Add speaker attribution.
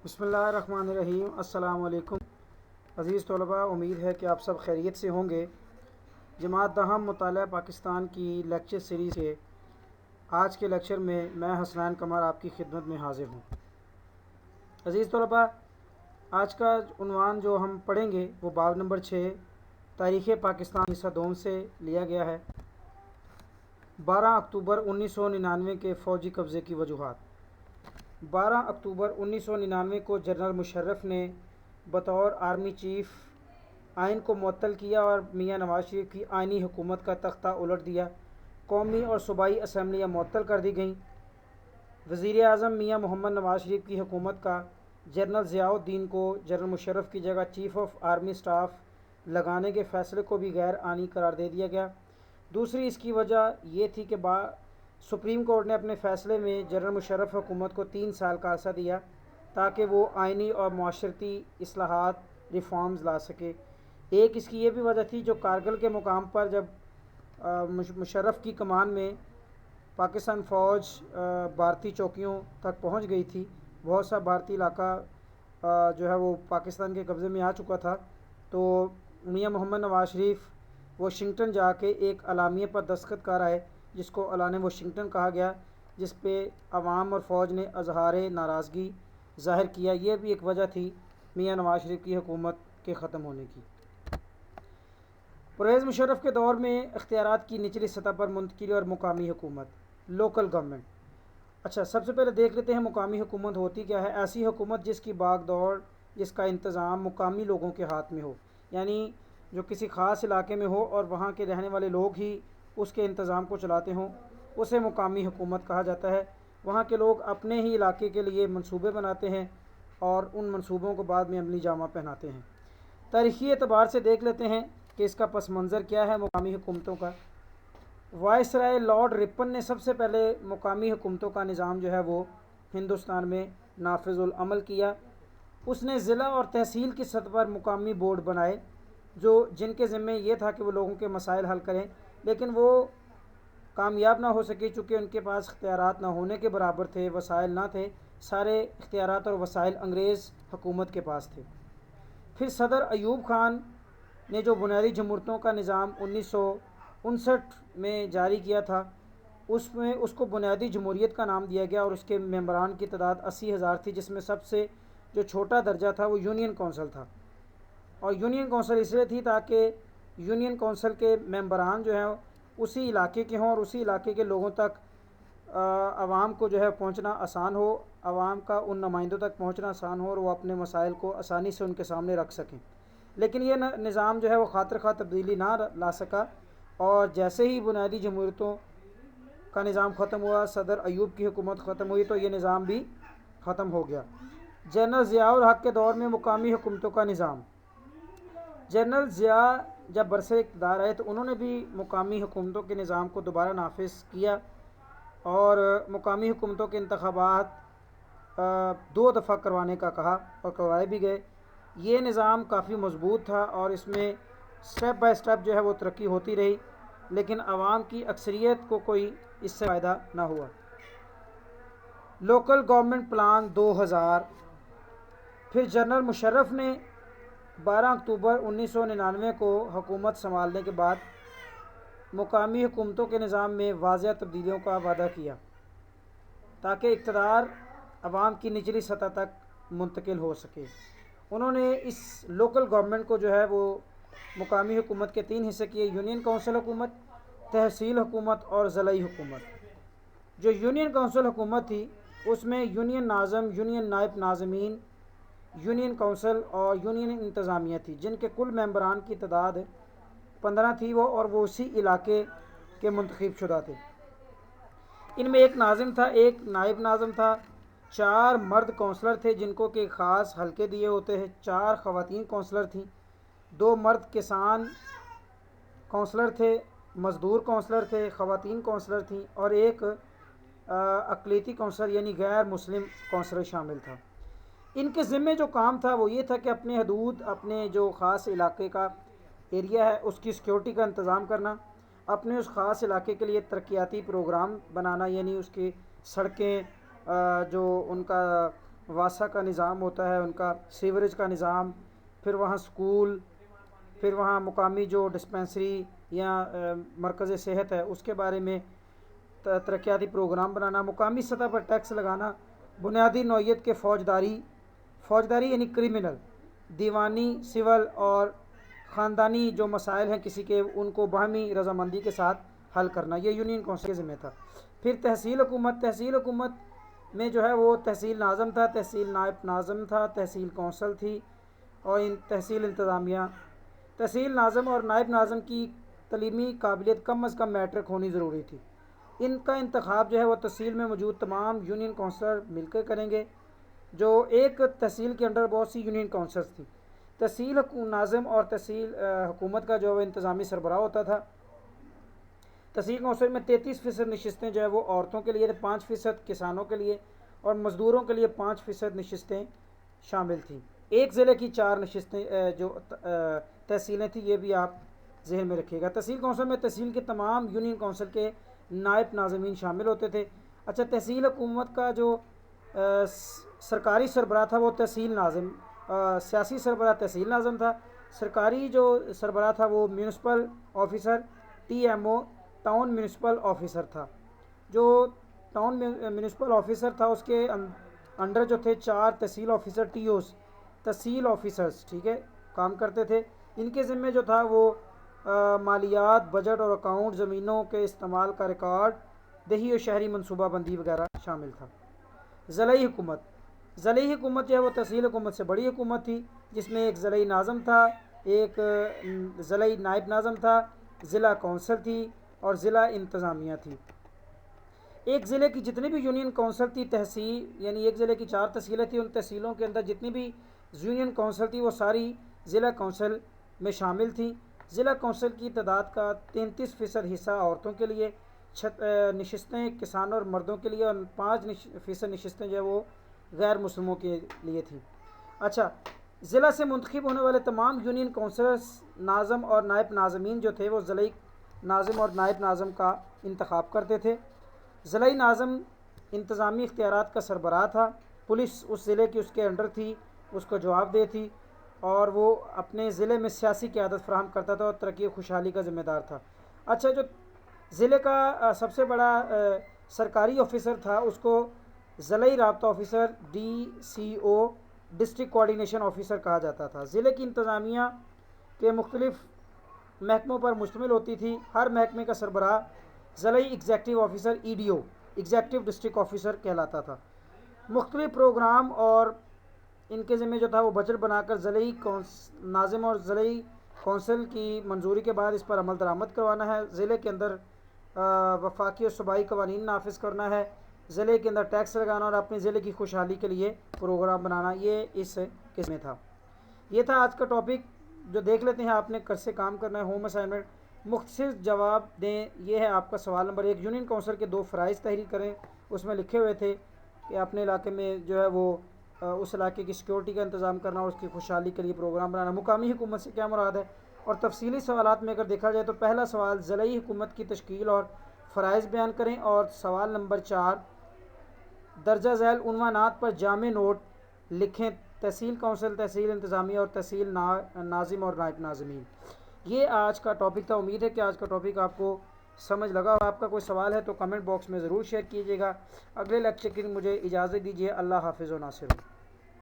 Speaker 1: بسم اللہ الرحمن الرحیم۔ السلام علیکم عزیز طلباء، امید ہے کہ آپ سب خیریت سے ہوں گے۔ جماعت دہم مطالعہ پاکستان کی لیکچر سیریز کے آج کے لیکچر میں حسنین قمر آپ کی خدمت میں حاضر ہوں۔ عزیز طلباء، آج کا عنوان جو ہم پڑھیں گے وہ باب نمبر 6 تاریخ پاکستان حصہ دوم سے لیا گیا ہے۔ 12 اکتوبر 1999 کے فوجی قبضے کی وجوہات۔ 12 اکتوبر 1999 کو جنرل مشرف نے بطور آرمی چیف آئین کو معطل کیا اور میاں نواز شریف کی آئینی حکومت کا تختہ الٹ دیا۔ قومی اور صوبائی اسمبلیاں معطل کر دی گئیں۔ وزیر اعظم میاں محمد نواز شریف کی حکومت کا جنرل ضیاء الدین کو جنرل مشرف کی جگہ چیف آف آرمی اسٹاف لگانے کے فیصلے کو بھی غیر آئینی قرار دے دیا گیا۔ دوسری اس کی وجہ یہ تھی کہ سپریم کورٹ نے اپنے فیصلے میں جنرل مشرف حکومت کو 3 سال کا عرصہ دیا تاکہ وہ آئینی اور معاشرتی اصلاحات ریفارمز لا سکے۔ ایک اس کی یہ بھی وجہ تھی جو کارگل کے مقام پر جب مشرف کی کمان میں پاکستان فوج بھارتی چوکیوں تک پہنچ گئی تھی، بہت سا بھارتی علاقہ جو ہے وہ پاکستان کے قبضے میں آ چکا تھا، تو میاں محمد نواز شریف واشنگٹن جا کے ایک اعلامیے پر دستخط کر آئے جس کو اعلان واشنگٹن کہا گیا، جس پہ عوام اور فوج نے اظہار ناراضگی ظاہر کیا۔ یہ بھی ایک وجہ تھی میاں نواز شریف کی حکومت کے ختم ہونے کی۔ پرویز مشرف کے دور میں اختیارات کی نچلی سطح پر منتقلی اور مقامی حکومت، لوکل گورنمنٹ۔ اچھا، سب سے پہلے دیکھ لیتے ہیں مقامی حکومت ہوتی کیا ہے۔ ایسی حکومت جس کی باغ دوڑ، جس کا انتظام مقامی لوگوں کے ہاتھ میں ہو، یعنی جو کسی خاص علاقے میں ہو اور وہاں کے رہنے والے لوگ ہی اس کے انتظام کو چلاتے ہوں، اسے مقامی حکومت کہا جاتا ہے۔ وہاں کے لوگ اپنے ہی علاقے کے لیے منصوبے بناتے ہیں اور ان منصوبوں کو بعد میں عملی جامہ پہناتے ہیں۔ تاریخی اعتبار سے دیکھ لیتے ہیں کہ اس کا پس منظر کیا ہے مقامی حکومتوں کا۔ وائسرائے لارڈ رپن نے سب سے پہلے مقامی حکومتوں کا نظام جو ہے وہ ہندوستان میں نافذ العمل کیا۔ اس نے ضلع اور تحصیل کی سطح پر مقامی بورڈ بنائے جن کے ذمہ یہ تھا کہ وہ لوگوں کے مسائل حل کریں، لیکن وہ کامیاب نہ ہو سکے چونکہ ان کے پاس اختیارات نہ ہونے کے برابر تھے، وسائل نہ تھے، سارے اختیارات اور وسائل انگریز حکومت کے پاس تھے۔ پھر صدر ایوب خان نے جو بنیادی جمہوریتوں کا نظام 1959 میں جاری کیا تھا، اس کو بنیادی جمہوریت کا نام دیا گیا اور اس کے ممبران کی تعداد 80,000 تھی، جس میں سب سے جو چھوٹا درجہ تھا وہ یونین کونسل تھا۔ اور یونین کونسل اس لیے تھی تاکہ یونین کونسل کے ممبران جو ہیں اسی علاقے کے ہوں اور اسی علاقے کے لوگوں تک عوام کو جو ہے پہنچنا آسان ہو، عوام کا ان نمائندوں تک پہنچنا آسان ہو اور وہ اپنے مسائل کو آسانی سے ان کے سامنے رکھ سکیں۔ لیکن یہ نظام جو ہے وہ خاطر خواہ تبدیلی نہ لا سکا، اور جیسے ہی بنیادی جمہوریتوں کا نظام ختم ہوا، صدر ایوب کی حکومت ختم ہوئی، تو یہ نظام بھی ختم ہو گیا۔ جنرل ضیاء الحق کے دور میں مقامی حکومتوں کا نظام۔ جنرل ضیاء جب برسر اقتدار آئے تو انہوں نے بھی مقامی حکومتوں کے نظام کو دوبارہ نافذ کیا اور مقامی حکومتوں کے انتخابات 2 دفعہ کروانے کا کہا اور کروائے بھی گئے۔ یہ نظام کافی مضبوط تھا اور اس میں سٹیپ بائی سٹیپ جو ہے وہ ترقی ہوتی رہی، لیکن عوام کی اکثریت کو کوئی اس سے فائدہ نہ ہوا۔ Local government plan 2000۔ پھر جنرل مشرف نے 12 اکتوبر 1999 کو حکومت سنبھالنے کے بعد مقامی حکومتوں کے نظام میں واضح تبدیلیوں کا وعدہ کیا تاکہ اقتدار عوام کی نچلی سطح تک منتقل ہو سکے۔ انہوں نے اس لوکل گورنمنٹ کو جو ہے وہ مقامی حکومت کے 3 حصے کیے: یونین کونسل حکومت، تحصیل حکومت اور ضلعی حکومت۔ جو یونین کونسل حکومت تھی اس میں یونین ناظم، یونین نائب ناظمین، یونین کونسل اور یونین انتظامیہ تھی، جن کے کل ممبران کی تعداد 15 تھی اور وہ اسی علاقے کے منتخب شدہ تھے۔ ان میں ایک ناظم تھا، ایک نائب ناظم تھا، 4 مرد کونسلر تھے جن کو کہ خاص حلقے دیے ہوتے ہیں، 4 خواتین کونسلر تھیں، 2 مرد کسان کونسلر تھے، مزدور کونسلر تھے، خواتین کونسلر تھیں اور ایک اقلیتی کونسلر یعنی غیر مسلم کونسلر شامل تھا۔ ان کے ذمے جو کام تھا وہ یہ تھا کہ اپنے حدود، اپنے جو خاص علاقے کا ایریا ہے اس کی سیکیورٹی کا انتظام کرنا، اپنے اس خاص علاقے کے لیے ترقیاتی پروگرام بنانا، یعنی اس کی سڑکیں، جو ان کا واسا کا نظام ہوتا ہے ان کا، سیوریج کا نظام، پھر وہاں سکول، پھر وہاں مقامی جو ڈسپنسری یا مرکز صحت ہے اس کے بارے میں ترقیاتی پروگرام بنانا، مقامی سطح پر ٹیکس لگانا، بنیادی نوعیت کے فوجداری یعنی کرمنل، دیوانی، سول اور خاندانی جو مسائل ہیں کسی کے ان کو باہمی رضامندی کے ساتھ حل کرنا، یہ یونین کونسل کے ذمہ تھا۔ پھر تحصیل حکومت میں جو ہے وہ تحصیل ناظم تھا، تحصیل نائب ناظم تھا، تحصیل کونسل تھی اور تحصیل انتظامیہ۔ تحصیل ناظم اور نائب ناظم کی تعلیمی قابلیت کم از کم میٹرک ہونی ضروری تھی۔ ان کا انتخاب جو ہے وہ تحصیل میں موجود تمام یونین کونسلر مل کر کریں گے، جو ایک تحصیل کے انڈر بہت سی یونین کونسلز تھی۔ تحصیل ناظم اور تحصیل حکومت کا جو ہے وہ انتظامی سربراہ ہوتا تھا۔ تحصیل کونسل میں 33% نشستیں جو ہے وہ عورتوں کے لیے، 5% کسانوں کے لیے اور مزدوروں کے لیے 5% نشستیں شامل تھیں۔ ایک ضلع کی 4 نشستیں جو تحصیلیں تھیں، یہ بھی آپ ذہن میں رکھیے گا۔ تحصیل کونسل میں تحصیل کے تمام یونین کونسل کے نائب ناظمین شامل ہوتے تھے۔ اچھا، تحصیل حکومت کا جو سرکاری سربراہ تھا وہ تحصیل ناظم، سیاسی سربراہ تحصیل ناظم تھا۔ سرکاری جو سربراہ تھا وہ municipal officer TMO town municipal officer تھا۔ جو ٹاؤن میونسپل آفیسر تھا اس کے انڈر جو تھے 4 تحصیل آفیسر TOs تحصیل آفیسرز، ٹھیک ہے، کام کرتے تھے۔ ان کے ذمہ جو تھا وہ مالیات، بجٹ اور اکاؤنٹ، زمینوں کے استعمال کا ریکارڈ، دیہی اور شہری منصوبہ بندی وغیرہ شامل تھا۔ ضلعی حکومت جو ہے وہ تحصیل حکومت سے بڑی حکومت تھی، جس میں ایک ضلعی ناظم تھا، ایک ضلعی نائب ناظم تھا، ضلع کونسل تھی اور ضلع انتظامیہ تھی۔ ایک ضلع کی جتنی بھی یونین کونسل تھی، تحصیل یعنی ایک ضلع کی 4 تحصیلیں تھیں، ان تحصیلوں کے اندر جتنی بھی یونین کونسل تھی وہ ساری ضلع کونسل میں شامل تھیں۔ ضلع کونسل کی تعداد کا 33% حصہ عورتوں کے لیے، نشستیں کسانوں اور مردوں کے لیے اور 5% نشستیں جو ہے وہ غیر مسلموں کے لیے تھیں۔ اچھا، ضلع سے منتخب ہونے والے تمام یونین کونسلرز ناظم اور نائب ناظمین جو تھے وہ ضلعی ناظم اور نائب ناظم کا انتخاب کرتے تھے۔ ضلعی ناظم انتظامی اختیارات کا سربراہ تھا، پولیس اس ضلع کی اس کے انڈر تھی، اس کو جواب دہ تھی اور وہ اپنے ضلع میں سیاسی قیادت فراہم کرتا تھا اور ترقی و خوشحالی کا ذمہ دار تھا۔ اچھا، جو ضلع کا سب سے بڑا سرکاری آفیسر تھا اس کو ضلعی رابطہ officer DCO district coordination officer کہا جاتا تھا۔ ضلع کی انتظامیہ کے مختلف محکموں پر مشتمل ہوتی تھی۔ ہر محکمے کا سربراہ ضلعی executive officer EDO executive district officer کہلاتا تھا۔ مختلف پروگرام اور ان کے ذمہ جو تھا وہ بجٹ بنا کر ضلعی ناظم اور ضلعی کونسل کی منظوری کے بعد اس پر عمل درآمد کروانا ہے۔ ضلع کے اندر وفاقی اور صوبائی قوانین نافذ کرنا ہے، ضلع کے اندر ٹیکس لگانا اور اپنے ضلع کی خوشحالی کے لیے پروگرام بنانا، یہ اس قسم میں تھا۔ یہ تھا آج کا ٹاپک، جو دیکھ لیتے ہیں آپ نے کر سے کام کرنا ہے، ہوم اسائنمنٹ مختصر جواب دیں۔ یہ ہے آپ کا سوال نمبر 1، یونین کونسل کے 2 فرائض تحریر کریں۔ اس میں لکھے ہوئے تھے کہ اپنے علاقے میں جو ہے وہ اس علاقے کی سیکیورٹی کا انتظام کرنا اور اس کی خوشحالی کے لیے پروگرام بنانا۔ مقامی حکومت سے کیا مراد ہے؟ اور تفصیلی سوالات میں اگر دیکھا جائے تو پہلا سوال ضلعی حکومت کی تشکیل اور فرائض بیان کریں، اور سوال نمبر 4 درجہ ذیل عنوانات پر جامع نوٹ لکھیں، تحصیل کونسل، تحصیل انتظامیہ اور تحصیل ناظم اور نائب ناظمین۔ یہ آج کا ٹاپک تھا۔ امید ہے کہ آج کا ٹاپک آپ کو سمجھ لگا ہو۔ آپ کا کوئی سوال ہے تو کمنٹ باکس میں ضرور شیئر کیجیے گا۔ اگلے لیکچر کے لیے مجھے اجازت دیجیے۔ اللہ حافظ و ناصر۔